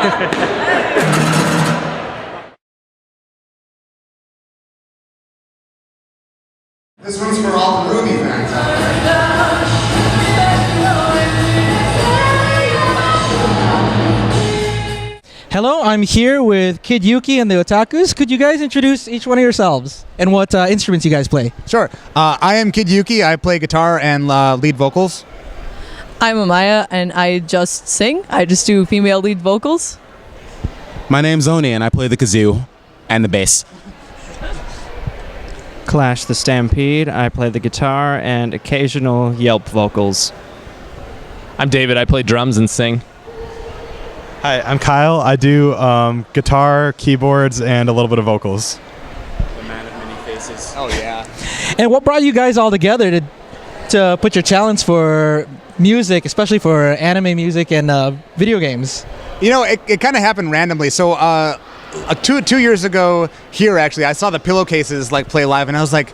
This one's for all the Ruby fans out there. Hello, I'm here with Kid Yuki and the Otakus. Could you guys introduce each one of yourselves and what instruments you guys play? Sure. I am Kid Yuki. I play guitar and lead vocals. I'm Amaya, and I just sing. I just do female lead vocals. My name's Oni, and I play the kazoo and the bass. Clash the Stampede. I play the guitar and occasional Yelp vocals. I'm David. I play drums and sing. Hi, I'm Kyle. I do guitar, keyboards, and a little bit of vocals. The man of many faces. Oh, yeah. And what brought you guys all together to put your talents for music, especially for anime music and video games? You know, it kind of happened randomly. So, 2 years ago here, actually, I saw the Pillowcases play live, and I was like,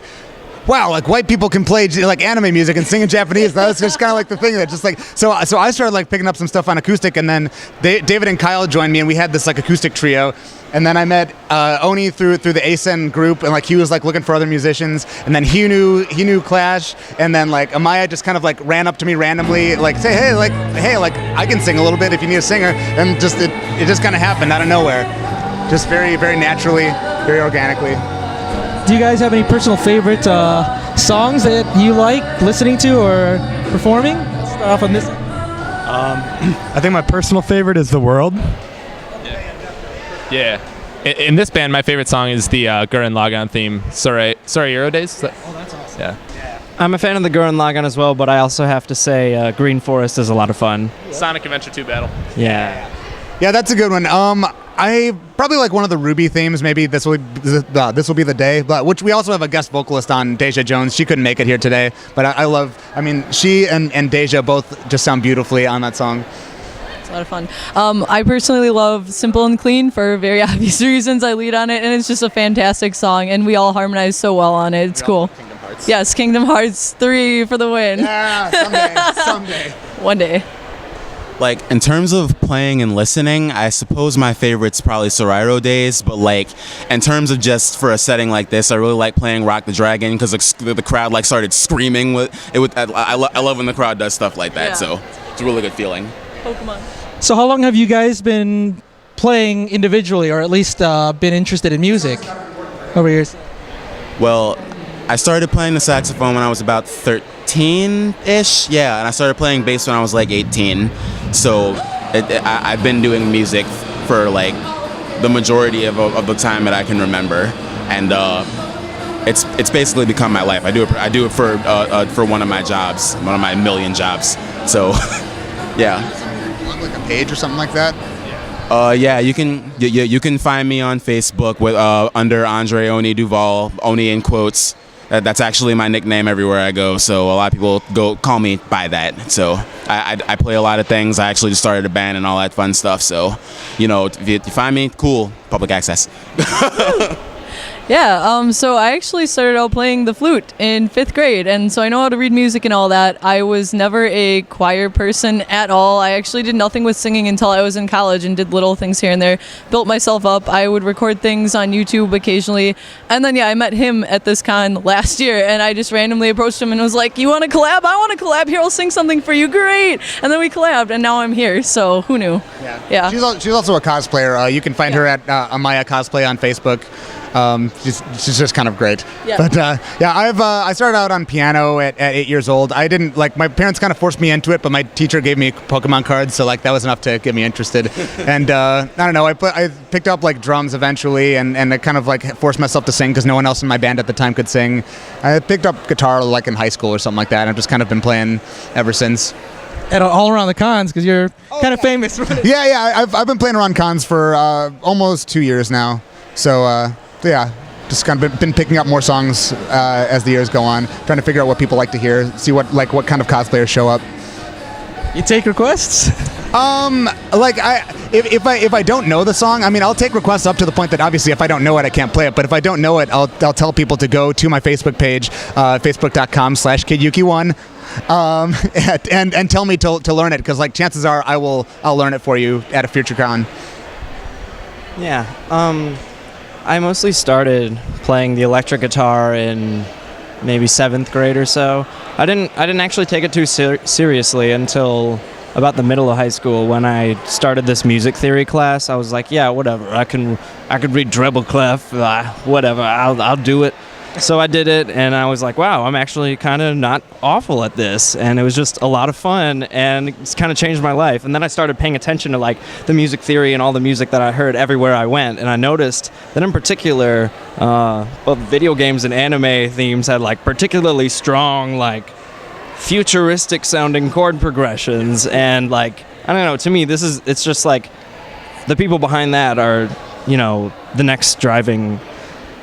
wow, white people can play anime music and sing in Japanese. That was just kind of the thing that so I started picking up some stuff on acoustic, and then David and Kyle joined me, and we had this acoustic trio. And then I met Oni through the ASEN group, and he was looking for other musicians, and then he knew Clash, and then Amaya just kind of ran up to me randomly, say, hey, I can sing a little bit if you need a singer, and it just kind of happened out of nowhere, just very, very naturally, very organically. Do you guys have any personal favorite songs that you like listening to or performing? Let's start off on this. I think my personal favorite is The World. Yeah. In this band, my favorite song is the Gurren Lagann theme, Sora-Iro Days. Oh, that's awesome. Yeah. I'm a fan of the Gurren Lagann as well, but I also have to say Green Forest is a lot of fun. Sonic Adventure 2 Battle. Yeah. Yeah, that's a good one. I probably like one of the Ruby themes. Maybe this will be the day, but which we also have a guest vocalist on, Deja Jones. She couldn't make it here today, but she and Deja both just sound beautifully on that song. It's a lot of fun. I personally love Simple and Clean for very obvious reasons. I lead on it, and it's just a fantastic song, and we all harmonize so well on it. It's cool. Kingdom Hearts. Yes, Kingdom Hearts 3 for the win. Yeah, someday. One day. In terms of playing and listening, I suppose my favorite's probably Sora-Iro Days, but in terms of just for a setting like this, I really like playing Rock the Dragon because the crowd started screaming with it. I love when the crowd does stuff like that, so it's a really good feeling. Pokemon. So how long have you guys been playing individually, or at least been interested in music over years? Well, I started playing the saxophone when I was about 13-ish, yeah, and I started playing bass when I was 18. So I've been doing music for the majority of the time that I can remember, and it's basically become my life. I do it for one of my jobs, one of my million jobs. So yeah. A page or something like that. Yeah, you can find me on Facebook with under Andre Oni Duval, Oni in quotes. That's actually my nickname everywhere I go, so a lot of people call me by that. So I play a lot of things. I actually just started a band and all that fun stuff. So, if you find me, cool, public access. Yeah, so I actually started out playing the flute in 5th grade, and so I know how to read music and all that. I was never a choir person at all. I actually did nothing with singing until I was in college and did little things here and there, built myself up. I would record things on YouTube occasionally, and then, I met him at this con last year, and I just randomly approached him and was like, you want to collab? I want to collab. Here, I'll sing something for you. Great! And then we collabed, and now I'm here, so who knew? Yeah. She's also a cosplayer. You can find her at Amaya Cosplay on Facebook. She's just kind of great. Yeah. But I started out on piano at 8 years old. I didn't my parents kind of forced me into it, but my teacher gave me Pokemon cards, so that was enough to get me interested. And I don't know, I picked up drums eventually, and I kind of forced myself to sing because no one else in my band at the time could sing. I picked up guitar in high school or something like that, and I've just kind of been playing ever since. And all around the cons, because you're kind of famous. Yeah, I've been playing around cons for almost 2 years now. So yeah, just kind of been picking up more songs as the years go on, trying to figure out what people like to hear, see what kind of cosplayers show up. You take requests? If I don't know the song, I'll take requests up to the point that obviously if I don't know it, I can't play it. But if I don't know it, I'll tell people to go to my Facebook page, facebook.com/KidYuki1, and tell me to learn it, because chances are I'll learn it for you at a future con. Yeah. I mostly started playing the electric guitar in maybe 7th grade or so. I didn't actually take it too seriously until about the middle of high school when I started this music theory class. I was like, yeah, whatever. I could read treble clef, whatever. I'll do it. So I did it, and I was like, wow, I'm actually kind of not awful at this. And it was just a lot of fun, and it's kind of changed my life. And then I started paying attention to like the music theory and all the music that I heard everywhere I went. And I noticed that in particular, both video games and anime themes had like particularly strong, like futuristic sounding chord progressions. And like, I don't know, to me, it's just like the people behind that are, you know, the next driving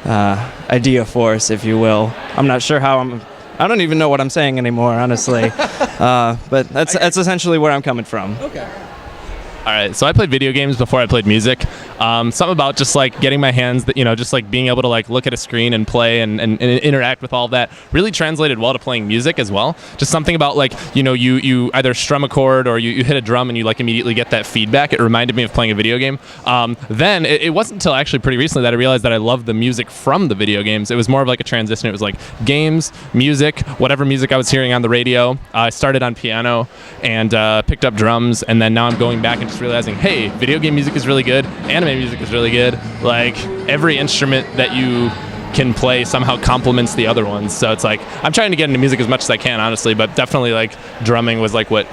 idea force, if you will. I'm not sure how I don't even know what I'm saying anymore, honestly. But that's essentially where I'm coming from. Okay. All right, so I played video games before I played music. Something about just like getting my hands, that, you know, just like being able to like look at a screen and play and interact with all of that really translated well to playing music as well. Just something about like, you know, you either strum a chord or you hit a drum and you like immediately get that feedback. It reminded me of playing a video game. Then it wasn't until actually pretty recently that I realized that I loved the music from the video games. It was more of like a transition. It was like games, music, whatever music I was hearing on the radio. I started on piano and picked up drums, and then now I'm going back and just realizing, hey, video game music is really good, anime music is really good. Like every instrument that you can play somehow complements the other ones. So it's like I'm trying to get into music as much as I can, honestly, but definitely like drumming was like what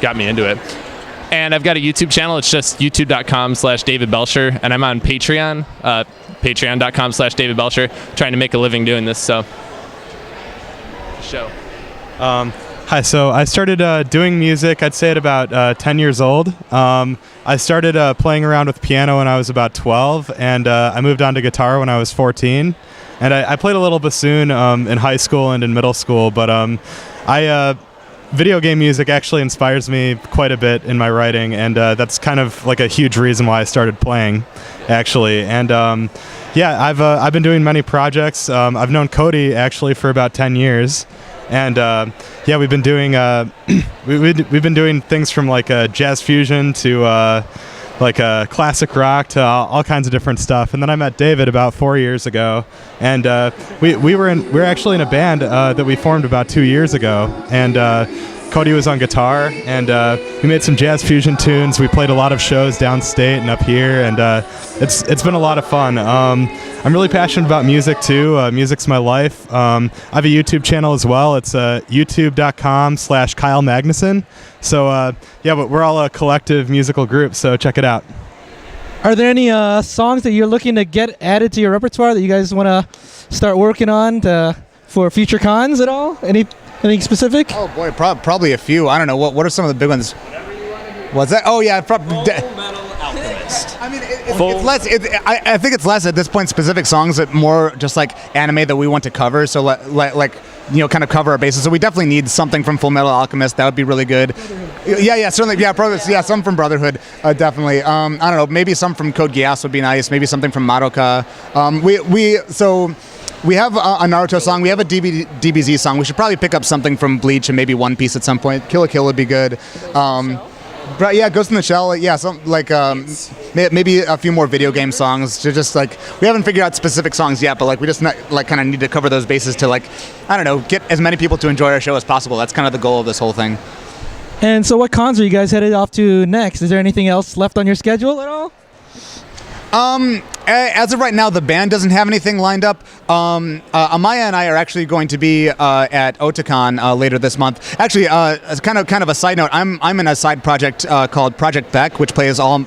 got me into it. And I've got a YouTube channel. It's just youtube.com/David Belcher, and I'm on Patreon, patreon.com/David Belcher, trying to make a living doing this. So show. Hi, so I started doing music, I'd say at about 10 years old. I started playing around with piano when I was about 12, and I moved on to guitar when I was 14. And I played a little bassoon in high school and in middle school, but video game music actually inspires me quite a bit in my writing, and that's kind of like a huge reason why I started playing, actually. And yeah, I've been doing many projects. I've known Cody actually for about 10 years. And yeah, we've been doing we've been doing things from like jazz fusion to like classic rock to all kinds of different stuff. And then I met David about 4 years ago, and we were actually in a band that we formed about 2 years ago. And Cody was on guitar, and we made some jazz fusion tunes. We played a lot of shows downstate and up here, and it's been a lot of fun. I'm really passionate about music too. Music's my life. I have a YouTube channel as well. It's youtube.com/Kyle Magnuson. So yeah, but we're all a collective musical group, so check it out. Are there any songs that you're looking to get added to your repertoire that you guys want to start working on for future cons at all? Anything specific? Oh boy, probably a few. I don't know. What are some of the big ones? What's that? Oh yeah, I mean, it's less. I think it's less at this point specific songs, that more just like anime that we want to cover. So like you know, kind of cover our bases. So we definitely need something from Full Metal Alchemist. That would be really good. Yeah, certainly. Yeah, some from Brotherhood, definitely. I don't know. Maybe some from Code Geass would be nice. Maybe something from Madoka. We have a Naruto song. We have a DBZ song. We should probably pick up something from Bleach and maybe One Piece at some point. Kill la Kill would be good. But yeah, Ghost in the Shell. Yeah, some like maybe a few more video game songs. To just like, we haven't figured out specific songs yet, but like we just like kind of need to cover those bases to like, I don't know, get as many people to enjoy our show as possible. That's kind of the goal of this whole thing. And so, what cons are you guys headed off to next? Is there anything else left on your schedule at all? As of right now, the band doesn't have anything lined up. Amaya and I are actually going to be at Otakon later this month. Actually, as kind of a side note, I'm in a side project called Project Beck, which plays all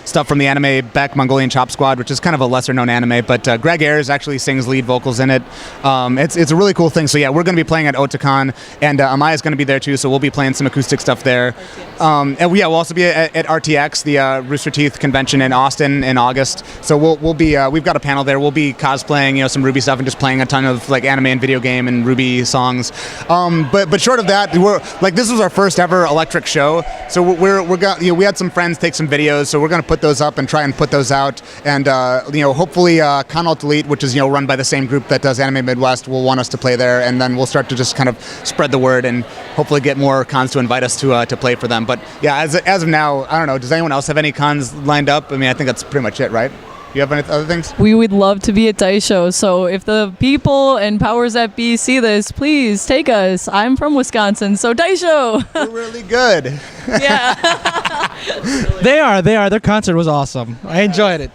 stuff from the anime Beck Mongolian Chop Squad, which is kind of a lesser known anime. But Greg Ayers actually sings lead vocals in it. It's a really cool thing. So yeah, we're going to be playing at Otakon, and Amaya's going to be there too. So we'll be playing some acoustic stuff there. And yeah, we'll also be at RTX, the Rooster Teeth convention in Austin in August. So we'll be we've got a panel there. We'll be cosplaying, some Ruby stuff and just playing a ton of like anime and video game and Ruby songs. But short of that, this was our first ever electric show. So we had some friends take some videos, so we're gonna put those up and try and put those out. And hopefully Con Alt Elite, which is run by the same group that does Anime Midwest, will want us to play there, and then we'll start to just kind of spread the word and hopefully get more cons to invite us to play for them. But yeah, as of now, I don't know. Does anyone else have any cons lined up? I mean, I think that's pretty much it, right? You have any other things? We would love to be at Dice Show, so if the people and powers that be see this, please take us. I'm from Wisconsin, so Dice Show. We're really good. Yeah. They are. Their concert was awesome. I enjoyed it.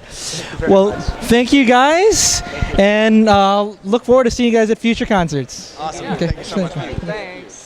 Well, thank you guys, and look forward to seeing you guys at future concerts. Awesome. Okay. Thank you so much. Thanks.